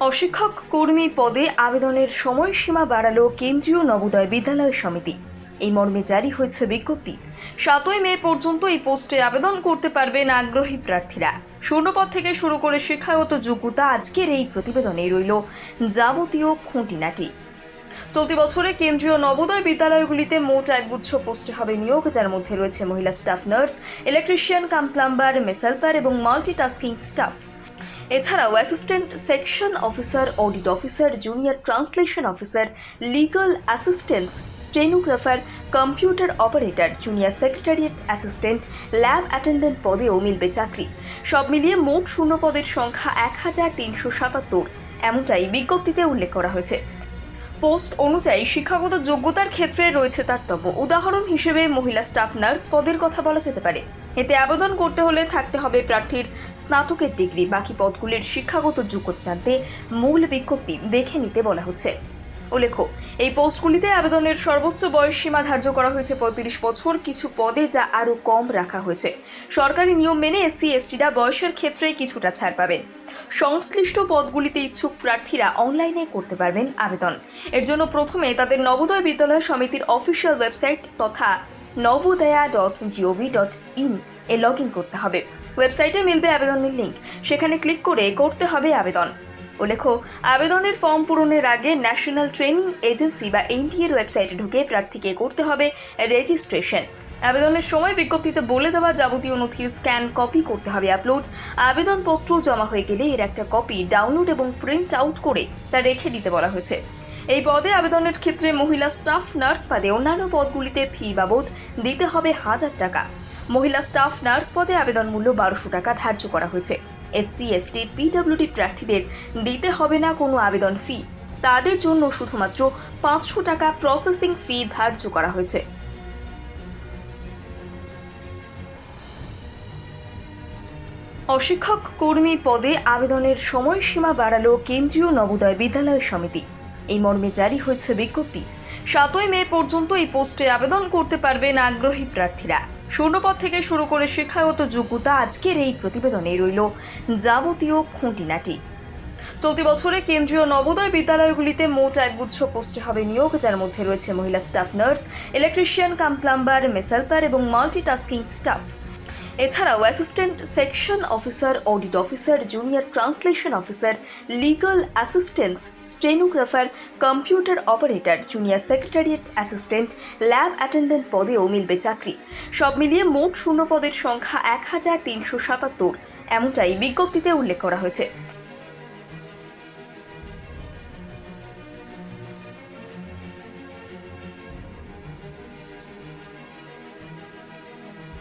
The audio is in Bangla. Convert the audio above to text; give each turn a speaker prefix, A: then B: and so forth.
A: অশিক্ষক কর্মী পদে আবেদনের সময়সীমা বাড়ালো কেন্দ্রীয় নবোদয় বিদ্যালয় সমিতি। এই মর্মে জারি হয়েছে বিজ্ঞপ্তি। 7ই মে পর্যন্ত এই পোস্টে আবেদন করতে পারবেন আগ্রহী প্রার্থীরা। শূন্যপদ থেকে শুরু করে শিক্ষাগত যোগ্যতা আজকের এই প্রতিবেদনে রইল যাবতীয় খুঁটিনাটি। চলতি বছরে কেন্দ্রীয় নবোদয় বিদ্যালয়গুলিতে মোট একগুচ্ছ পোস্টে হবে নিয়োগ, যার মধ্যে রয়েছে মহিলা staff nurse, electrician cum plumber, mess helper এবং মাল্টিটাস্কিং স্টাফ। এছাড়াও assistant section officer, audit officer, junior translation officer, legal assistant, stenographer, computer operator, junior secretariat assistant, lab attendant পদেও মিলবে চাকরি। সব মিলিয়ে মোট শূন্য পদের সংখ্যা 1377, এমনটাই বিজ্ঞপ্তিতে উল্লেখ করা হয়েছে। পোস্ট অনুযায়ী শিক্ষাগত যোগ্যতার ক্ষেত্রে রয়েছে তারতম্য। উদাহরণ হিসেবে মহিলা স্টাফ নার্স পদের কথা বলা যেতে পারে। এতে আবেদন করতে হলে থাকতে হবে প্রার্থীর স্নাতকের ডিগ্রি। বাকি পদগুলির শিক্ষাগত যোগ্যতা জানতে মূল বিজ্ঞপ্তি দেখে নিতে বলা হচ্ছে। উল্লেখ্য, এই পোস্টগুলিতে আবেদনের সর্বোচ্চ বয়স সীমা ধার্য করা হয়েছে 35 বছর। কিছু পদে যা আরও কম রাখা হয়েছে। সরকারি নিয়ম মেনে SC/STরা বয়সের ক্ষেত্রে কিছুটা ছাড় পাবেন। সংশ্লিষ্ট পদগুলিতে ইচ্ছুক প্রার্থীরা অনলাইনে করতে পারবেন আবেদন। এর জন্য প্রথমে তাদের নবোদয় বিদ্যালয় সমিতির অফিসিয়াল ওয়েবসাইট তথা navodaya.gov.in এ লগ ইন করতে হবে। ওয়েবসাইটে মিলবে আবেদনের লিঙ্ক, সেখানে ক্লিক করে করতে হবে আবেদন। উল্লেখ্য, আবেদনের ফর্ম পূরণের আগে ন্যাশনাল ট্রেনিং এজেন্সি বা NTA এর ওয়েবসাইটে ঢুকে প্রার্থীকে করতে হবে রেজিস্ট্রেশন। আবেদনের সময় বিজ্ঞপ্তিতে বলে দেওয়া যাবতীয় নথির স্ক্যান কপি করতে হবে আপলোড। আবেদনপত্র জমা হয়ে গেলে এর একটা কপি ডাউনলোড এবং প্রিন্ট আউট করে তা রেখে দিতে বলা হয়েছে। এই পদে আবেদনের ক্ষেত্রে মহিলা স্টাফ নার্স পদে অন্যান্য পদগুলিতে ফি বাবদ দিতে হবে 1000 টাকা। মহিলা স্টাফ নার্স পদে আবেদন মূল্য 1200 টাকা ধার্য করা হয়েছে। SC/ST PWD প্রার্থীদের দিতে হবে না কোনো আবেদন ফি। তাদের জন্য শুধুমাত্র 500 টাকা প্রসেসিং ফি ধার্য করা হয়েছে। অশিক্ষক কর্মী পদে আবেদনের সময়সীমা বাড়ালো কেন্দ্রীয় নবোদয় বিদ্যালয় সমিতি। এই মর্মে জারি হয়েছে বিজ্ঞপ্তি। 7ই মে পর্যন্ত এই পোস্টে আবেদন করতে পারবেন আগ্রহী প্রার্থীরা। শূন্যপদ থেকে শুরু করে শিক্ষাগত যোগ্যতা আজকের এই প্রতিবেদনে রইল যাবতীয় খুঁটিনাটি। চলতি বছরে কেন্দ্রীয় নবোদয় বিদ্যালয়গুলিতে মোট একগুচ্ছ পোস্টে হবে নিয়োগ, যার মধ্যে রয়েছে মহিলা staff nurse, electrician cum plumber, mess helper এবং মাল্টিটাস্কিং স্টাফ। এছাড়াও assistant section officer, audit officer, junior translation officer, legal assistant, stenographer, computer operator, junior secretariat assistant, lab attendant পদেও মিলবে চাকরি। সব মিলিয়ে মোট শূন্য পদের সংখ্যা 1377, এমনটাই বিজ্ঞপ্তিতে উল্লেখ করা হয়েছে।